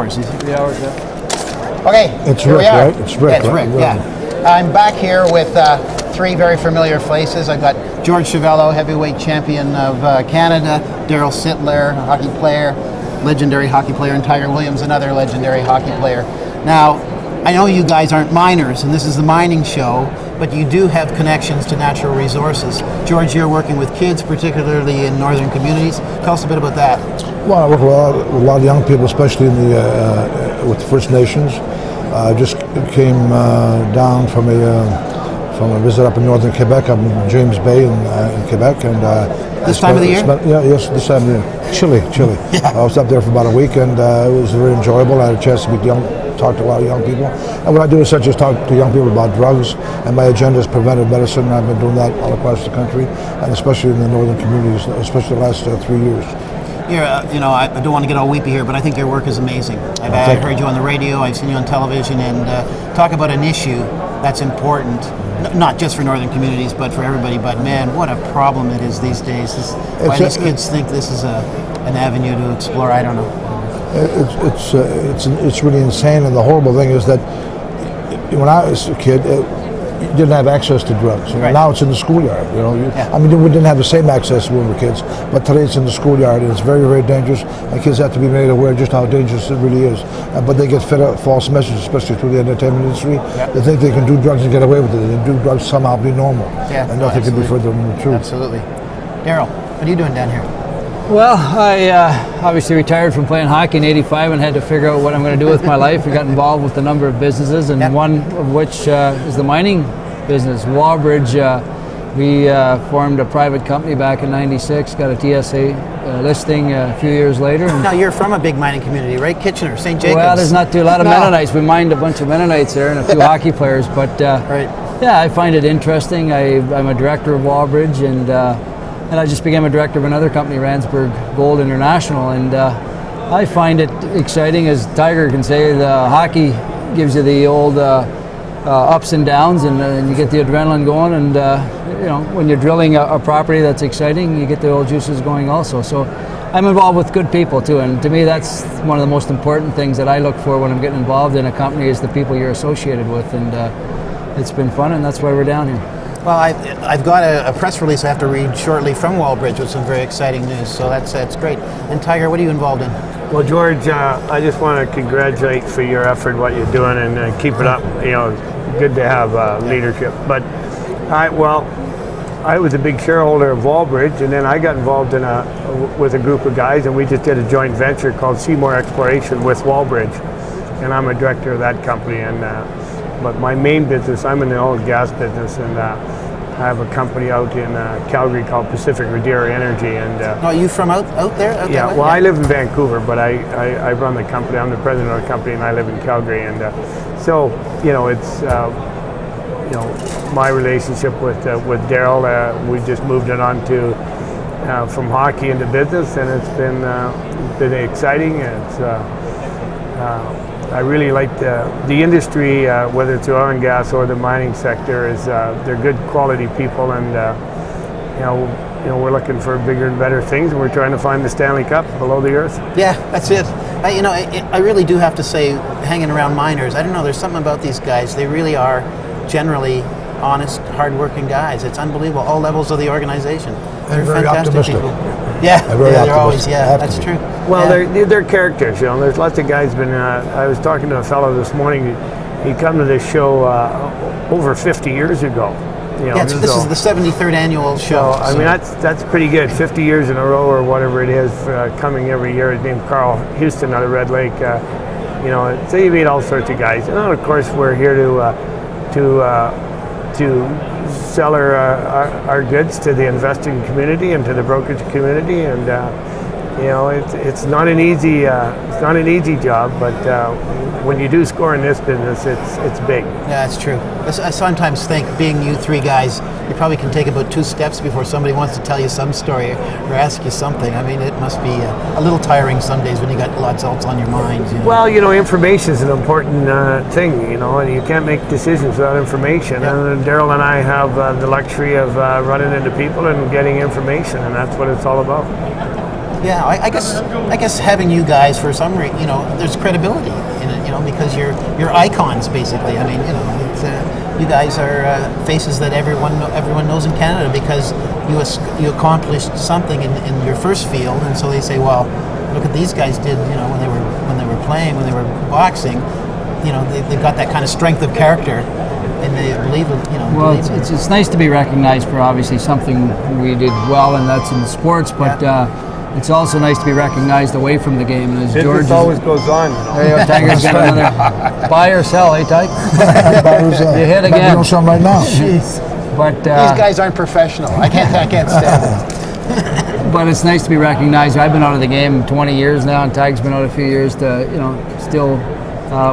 hours. 3 hours, yeah. Okay. It's Rick, right? It's Rick. Yeah, it's Rick, yeah. I'm back here with three very familiar faces. I've got George Chuvalo, heavyweight champion of Canada, Darryl Sittler, hockey player, legendary hockey player, and Tiger Williams, another legendary hockey player. Now, I know you guys aren't miners, and this is the mining show, but you do have connections to natural resources. George, you're working with kids, particularly in northern communities. Tell us a bit about that. Well, I work with a lot of young people, especially in with the First Nations. I just came down from a visit up in northern Quebec. I'm in James Bay in Quebec, and this time of the year? Yes, this time of the year. Chilly. Yeah. I was up there for about a week, and it was very enjoyable. I had a chance to talk to a lot of young people. And what I do is I just talk to young people about drugs, and my agenda is preventive medicine. I've been doing that all across the country, and especially in the northern communities, especially the last 3 years. I don't want to get all weepy here, but I think your work is amazing. I've heard you on the radio, I've seen you on television, and talk about an issue that's important, not just for northern communities, but for everybody. But man, what a problem it is these days. Why these kids think this is an avenue to explore, I don't know. It's really insane, and the horrible thing is that when I was a kid, you didn't have access to drugs. Right. Now it's in the schoolyard. I mean, we didn't have the same access when we were kids, but today it's in the schoolyard, and it's very, very dangerous. And kids have to be made aware just how dangerous it really is. But they get fed up false messages, especially through the entertainment industry. They think they can do drugs and get away with it. They do drugs somehow be normal, and nothing can be further from the truth. Absolutely. Darryl, what are you doing down here? Well, I obviously retired from playing hockey in '85 and had to figure out what I'm going to do with my life. We got involved with a number of businesses, and one of which is the mining business. Wallbridge, we formed a private company back in '96, got a TSA listing a few years later. Now, you're from a big mining community, right? Kitchener, St. Jacobs. Well, there's not a lot of Mennonites. We mined a bunch of Mennonites there and a few hockey players, but yeah, I find it interesting. I'm a director of Wallbridge, and I just became a director of another company, Randsburg Gold International, and I find it exciting. As Tiger can say, the hockey gives you the old ups and downs, and you get the adrenaline going, and when you're drilling a property that's exciting, you get the old juices going also. So I'm involved with good people too, and to me that's one of the most important things that I look for when I'm getting involved in a company is the people you're associated with, and it's been fun, and that's why we're down here. Well, I've got a press release I have to read shortly from Wallbridge with some very exciting news, so that's great. And Tiger, what are you involved in? Well, George, I just want to congratulate for your effort, what you're doing, and keep it up. Good to have leadership. But I was a big shareholder of Wallbridge, and then I got involved with a group of guys, and we just did a joint venture called Seymour Exploration with Wallbridge, and I'm a director of that company. But my main business, I'm in the oil and gas business, and I have a company out in Calgary called Pacific Riviera Energy. And are you from out there? I live in Vancouver, but I run the company. I'm the president of the company, and I live in Calgary. And so it's my relationship with Darryl. We just moved it on to from hockey into business, and it's been exciting. I really like the industry, whether it's the oil and gas or the mining sector. They're good quality people, and we're looking for bigger and better things, and we're trying to find the Stanley Cup below the earth. Yeah, that's it. I really do have to say, hanging around miners, I don't know, there's something about these guys. They really are generally honest, hard-working guys. It's unbelievable. All levels of the organization. They're very optimistic. People. Yeah, they're always. Yeah, that's true. Well, they're characters. There's lots of guys. I was talking to a fellow this morning. He come to this show over 50 years ago. This is the 73rd annual show. I mean, that's pretty good. 50 years in a row, or whatever it is, coming every year. His name's Carl Houston out of Red Lake. So you meet all sorts of guys, and of course we're here to sell our goods to the investing community and to the brokerage community, and it's not an easy job, but when you do score in this business, it's big. Yeah, that's true. I sometimes think, being you three guys, you probably can take about 2 steps before somebody wants to tell you some story or ask you something. I mean, it must be a little tiring some days when you got lots else on your mind. Well, information is an important thing, and you can't make decisions without information. Yep. And Darryl and I have the luxury of running into people and getting information, and that's what it's all about. Yeah, I guess having you guys for some reason, there's credibility in it, because you're icons basically. I mean, it's, you guys are faces that everyone knows in Canada because you accomplished something in your first field, and so they say, well, look what these guys did, when they were playing, when they were boxing, they've got that kind of strength of character, and they believe it, Well, it's nice to be recognized for obviously something we did well, and that's in sports, but it's also nice to be recognized away from the game. And as George always goes on. There you go, Tiger's got another buy or sell, eh, Tiger? You hit again. You know something right now. Jeez. But these guys aren't professional. I can't stand it. But it's nice to be recognized. I've been out of the game 20 years now, and Tiger's been out a few years. To still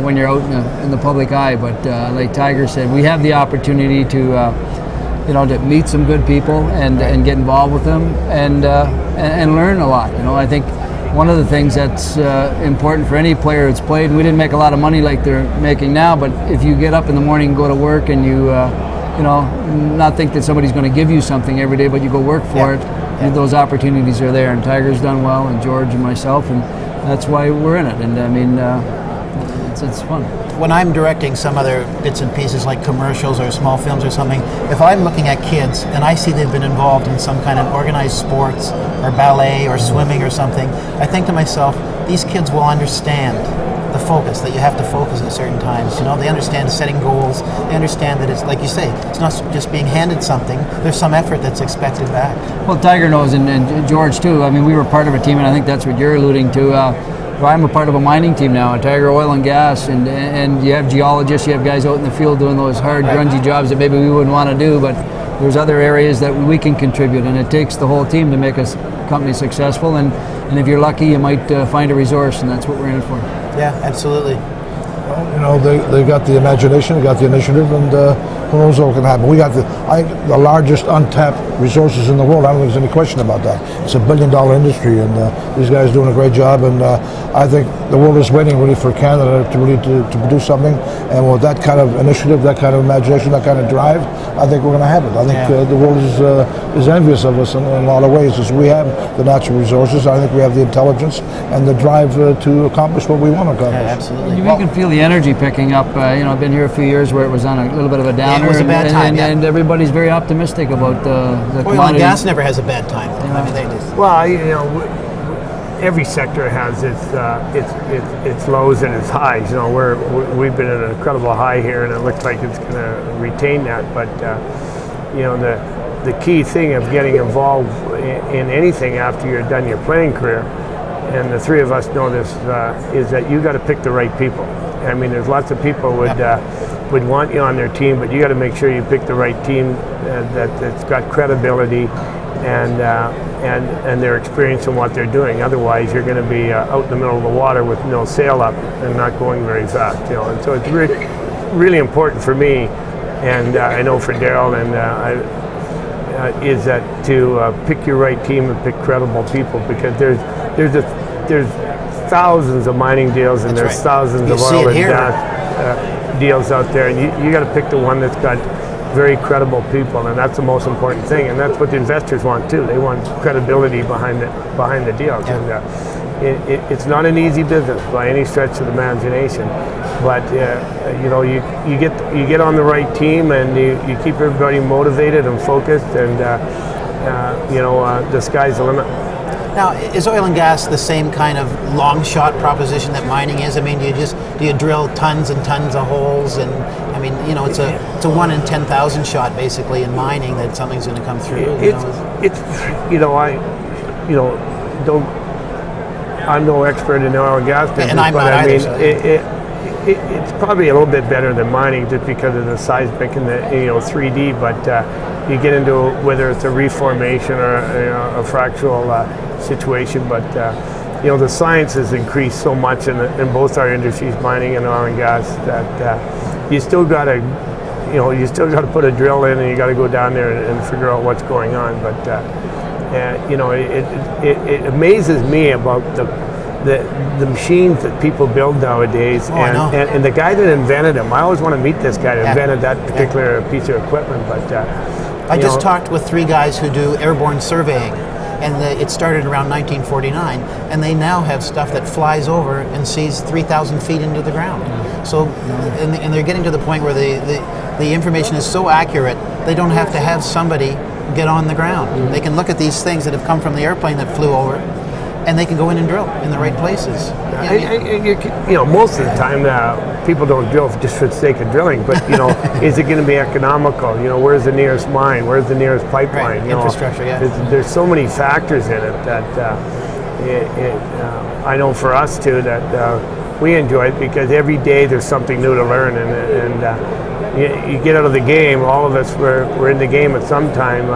when you're out in the public eye. But like Tiger said, we have the opportunity to to meet some good people and get involved with them and learn a lot. I think one of the things that's important for any player that's played, we didn't make a lot of money like they're making now, but if you get up in the morning and go to work and you not think that somebody's going to give you something every day, but you go work for it, those opportunities are there. And Tiger's done well, and George and myself, and that's why we're in it. And I mean, it's fun. When I'm directing some other bits and pieces like commercials or small films or something, if I'm looking at kids and I see they've been involved in some kind of organized sports or ballet or swimming or something, I think to myself, these kids will understand the focus, that you have to focus at certain times. They understand setting goals. They understand that it's, like you say, it's not just being handed something. There's some effort that's expected back. Well, Tiger knows, and George too. I mean, we were part of a team, and I think that's what you're alluding to. I'm a part of a mining team now, a Tiger Oil and Gas, and you have geologists, you have guys out in the field doing those hard, grungy jobs that maybe we wouldn't want to do, but there's other areas that we can contribute, and it takes the whole team to make a company successful, and if you're lucky, you might find a resource, and that's what we're in it for. Yeah, absolutely. Well, they got the imagination, they got the initiative, and who knows what can happen. We got the largest untapped resources in the world. I don't think there's any question about that. It's a $1 billion industry, and these guys are doing a great job. And I think the world is waiting really for Canada to produce something. And with that kind of initiative, that kind of imagination, that kind of drive, I think we're going to have it. I think the world is envious of us in a lot of ways. As we have the natural resources, I think we have the intelligence and the drive to accomplish what we want to accomplish. Yeah, absolutely. You can feel the energy picking up. I've been here a few years where it was on a little bit of a downer. It was a bad time, and everybody's very optimistic about the Oil and gas never has a bad time. I mean, they just... Well, every sector has its lows and its highs. We've been at an incredible high here, and it looks like it's going to retain that. But the key thing of getting involved in anything after you're done your playing career, and the three of us know this, is that you got to pick the right people. I mean, there's lots of people would want you on their team, but you got to make sure you pick the right team that's got credibility and their experience in what they're doing. Otherwise, you're going to be out in the middle of the water with no sail up and not going very fast. And so it's really important for me, and I know for Darryl, and is that to pick your right team and pick credible people, because there's thousands of mining deals, and there's thousands of oil and gas deals out there, and you got to pick the one that's got very credible people, and that's the most important thing, and that's what the investors want too. They want credibility behind the deals, and it's not an easy business by any stretch of the imagination, but you get on the right team, and you keep everybody motivated and focused, and the sky's the limit. Now, is oil and gas the same kind of long shot proposition that mining is? I mean, do you drill tons and tons of holes, and I mean, it's a 1 in 10,000 shot basically in mining that something's going to come through. I'm no expert in oil and gas business, and I'm but not I mean, either, it's probably a little bit better than mining just because of the seismic and the 3D, but you get into whether it's a reformation or a fractal situation, but the science has increased so much in both our industries, mining and oil and gas, that you still got to put a drill in, and you got to go down there and figure out what's going on. But it amazes me about the machines that people build nowadays, and the guy that invented them. I always want to meet this guy that invented that particular piece of equipment. But I just talked with 3 guys who do airborne surveying, and it started around 1949, and they now have stuff that flies over and sees 3,000 feet into the ground. So, and they're getting to the point where the information is so accurate, they don't have to have somebody get on the ground. They can look at these things that have come from the airplane that flew over, and they can go in and drill in the right places. You know, most of the time people don't drill just for the sake of drilling, but you know, is it going to be economical? You know, where's the nearest mine? Where's the nearest pipeline? Right. Infrastructure, There's so many factors in it that I know for us too that we enjoy it because every day there's something new to learn, and you get out of the game. All of us we're in the game at some time.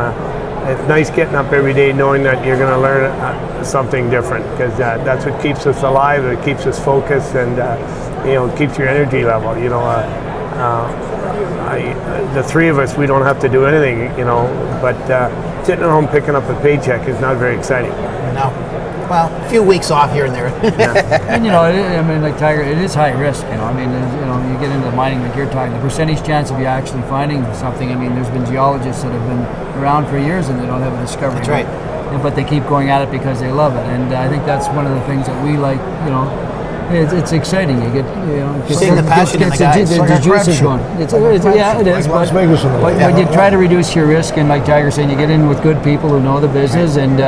It's nice getting up every day knowing that you're going to learn something different, because that's what keeps us alive. It keeps us focused, and you know, keeps your energy level. You know, the three of us, we don't have to do anything. You know, but sitting at home picking up a paycheck is not very exciting. No. Well, a few weeks off here and there. And you know, I mean, like Tiger, it is high risk. You know, I mean, you know, you get into mining like you're talking. The percentage chance of you actually finding something. I mean, there's been geologists that have been around for years and they don't have a discovery. That's right. But they keep going at it because they love it, and I think that's one of the things that we like. You know, it's exciting. You get, you know, seeing the passion in the guys. The juice is going. Yeah, it is. Las Vegas in the way. But you try to reduce your risk, and like Tiger saying, you get in with good people who know the business, and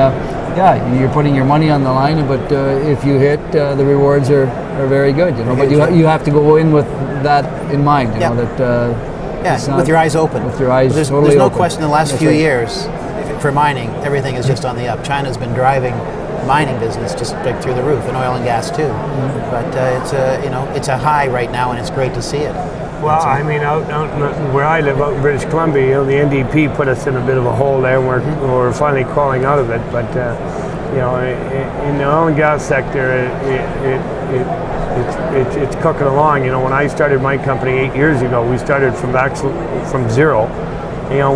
yeah, you're putting your money on the line. But if you hit, the rewards are very good. You know, but you have to go in with that in mind. You know that. With your eyes open. With your eyes there's totally no open. question. In the last few years, for mining, everything is just on the up. China's been driving mining business just like through the roof, and oil and gas too. But it's a high right now, and it's great to see it. Well, I mean, out where I live, out in British Columbia, you know, the NDP put us in a bit of a hole there, and we're finally crawling out of it. But you know, in the oil and gas sector, it's cooking along. You know, when I started my company 8 years ago, we started from zero. You know,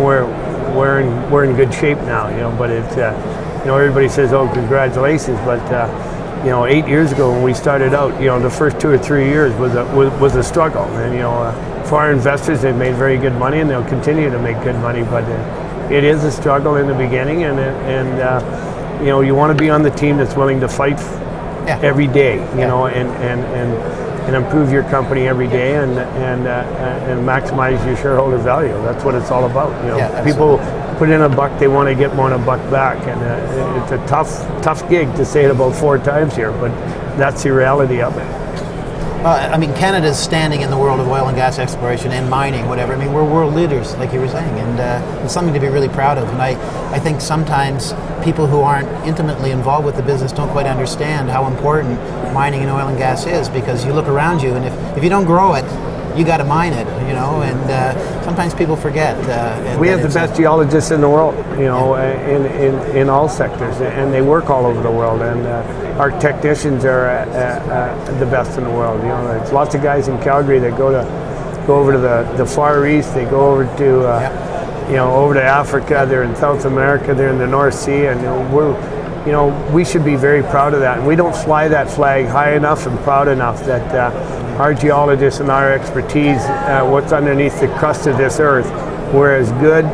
we're in good shape now. You know, but it's you know, everybody says, "Oh, congratulations," but you know, 8 years ago when we started out, you know, the first 2 or 3 years was a struggle, and you know, for our investors, they've made very good money, and they'll continue to make good money. But it is a struggle in the beginning, and you know, you want to be on the team that's willing to fight every day, you know, and improve your company every day, and maximize your shareholder value. That's what it's all about. You know, people put in a buck, they want to get more than a buck back, and it's a tough gig to say it about 4 times here, but that's the reality of it. I mean, Canada's standing in the world of oil and gas exploration and mining, whatever. I mean, we're world leaders, like you were saying, and it's something to be really proud of. And I think sometimes people who aren't intimately involved with the business don't quite understand how important mining and oil and gas is, because you look around you, and if you don't grow it, you got to mine it, you know, and sometimes people forget. We have the best geologists in the world, you know, in all sectors, and they work all over the world, and our technicians are the best in the world. You know, there's lots of guys in Calgary that go over to the Far East, they go over to, you know, over to Africa, they're in South America, they're in the North Sea, and you know, we should be very proud of that. And we don't fly that flag high enough and proud enough that our geologists and our expertise, what's underneath the crust of this earth, we're as good,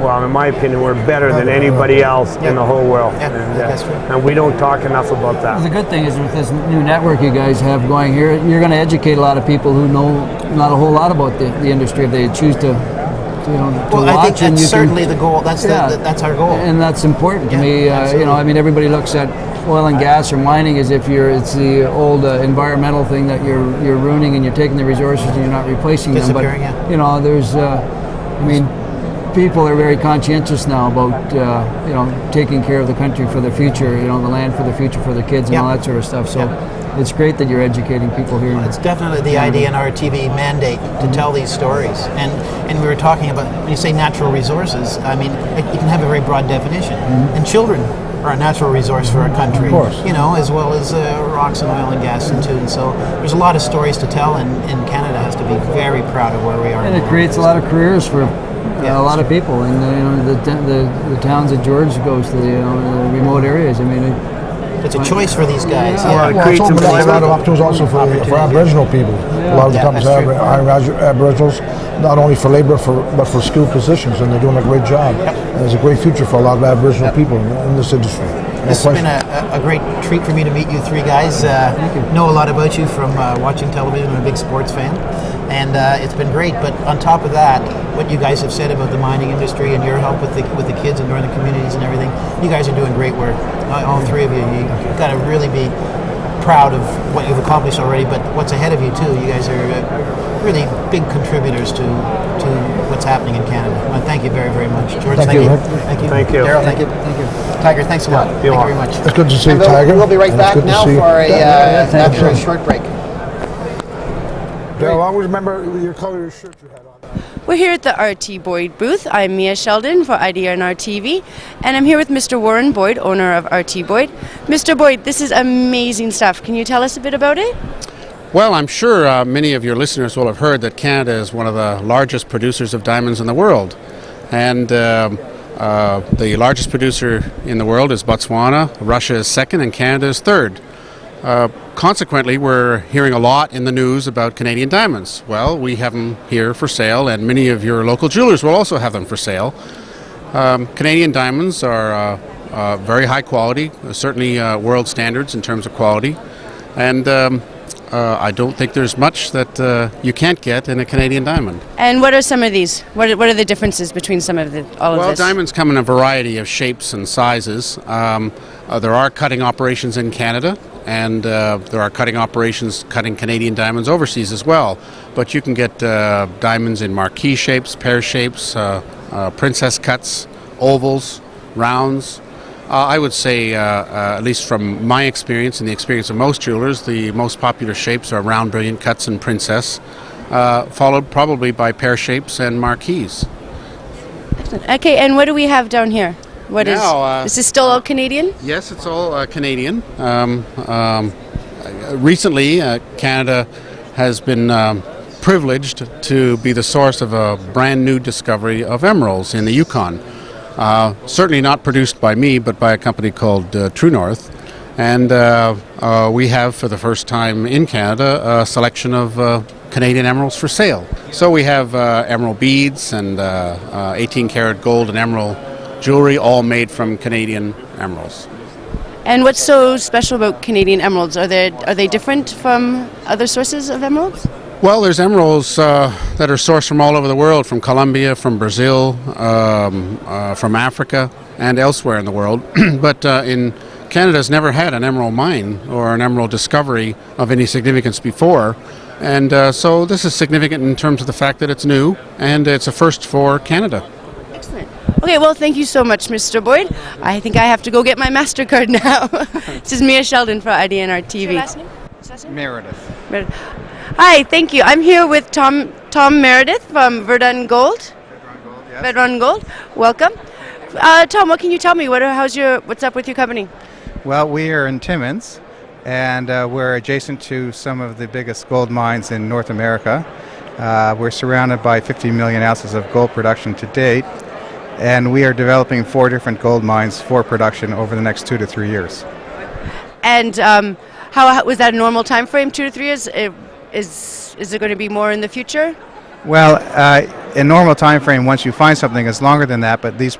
well, in my opinion, we're better than anybody else in the whole world. And we don't talk enough about that. The good thing is, with this new network you guys have going here, you're going to educate a lot of people who know not a whole lot about the industry if they choose to watch. I think that's certainly the goal. That's our goal, and that's important to me. You know, I mean, everybody looks at oil and gas or mining as if it's the old environmental thing that you're ruining, and you're taking the resources and you're not replacing them. But you know, there's, I mean, people are very conscientious now about you know, taking care of the country for the future. You know, the land for the future for the kids and all that sort of stuff. So. It's great that you're educating people here. It's definitely the IDNR-TV mandate to tell these stories. And we were talking about, when you say natural resources, I mean, you can have a very broad definition. And children are a natural resource for a country, of course. You know, as well as rocks and oil and gas and too. And so there's a lot of stories to tell, and Canada has to be very proud of where we are. And it creates a lot of careers for a lot of people. And you know, the towns that George goes to, you know, the remote areas. I mean. It's a choice for these guys. Well, it's a lot of opportunities also for Aboriginal people. A lot of the companies are Aboriginals, not only for labor but for skilled positions, and they're doing a great job. And there's a great future for a lot of Aboriginal people in this industry. This has been a great treat for me to meet you three guys. Know a lot about you from watching television. I'm a big sports fan, and it's been great. But on top of that, what you guys have said about the mining industry and your help with the kids in northern communities and everything, you guys are doing great work. All three of you. You've got to really be proud of what you've accomplished already, but what's ahead of you too. You guys are really big contributors to what's happening in Canada. Well, thank you very, very much. George, thank you. Thank you. Thank you. Darryl, thank you. Thank you. Tiger, thanks a lot. Thank you very much. It's good to see you, And Tiger. We'll be right And back now for after a short break. Darryl, I always remember your color of your shirt you had on. We're here at the RT Boyd booth. I'm Mia Sheldon for IDNR-TV, and I'm here with Mr. Warren Boyd, owner of RT Boyd. Mr. Boyd, this is amazing stuff. Can you tell us a bit about it? Well, I'm sure many of your listeners will have heard that Canada is one of the largest producers of diamonds in the world. And the largest producer in the world is Botswana, Russia is second, and Canada is third. Consequently, we're hearing a lot in the news about Canadian diamonds. Well, we have them here for sale, and many of your local jewelers will also have them for sale. Canadian diamonds are very high quality, certainly world standards in terms of quality, and I don't think there's much that you can't get in a Canadian diamond. And what are some of these? What are the differences between some of all of Well, this? diamonds come in a variety of shapes and sizes. There are cutting operations in Canada, and there are cutting operations cutting Canadian diamonds overseas as well. But you can get diamonds in marquee shapes, pear shapes, princess cuts, ovals, rounds. I would say, at least from my experience and the experience of most jewelers, the most popular shapes are round, brilliant cuts and princess, followed probably by pear shapes and marquees. Okay, and what do we have down here? What is Now, this is still all Canadian? Yes, it's all Canadian. Recently, Canada has been privileged to be the source of a brand new discovery of emeralds in the Yukon. Certainly not produced by me, but by a company called True North. And we have, for the first time in Canada, a selection of Canadian emeralds for sale. So we have emerald beads and 18-karat gold and emerald jewelry, all made from Canadian emeralds. And what's so special about Canadian emeralds? Are they different from other sources of emeralds? Well, there's emeralds that are sourced from all over the world, from Colombia, from Brazil, from Africa, and elsewhere in the world. But in Canada's never had an emerald mine or an emerald discovery of any significance before. And so this is significant in terms of the fact that it's new, and it's a first for Canada. Excellent. Okay, well, thank you so much, Mr. Boyd. I think I have to go get my MasterCard now. This is Mia Sheldon for IDNR-TV. What's your last name? Meredith. Hi, thank you. I'm here with Tom Meredith from Verdun Gold. Verdun Gold. Welcome. Tom, what can you tell me? What's up with your company? Well, we are in Timmins, and we're adjacent to some of the biggest gold mines in North America. We're surrounded by 50 million ounces of gold production to date, and we are developing 4 different gold mines for production over the next 2 to 3 years. And how was that a normal time frame, 2 to 3 years? Is there going to be more in the future? Well, in normal time frame, once you find something, it's longer than that, but these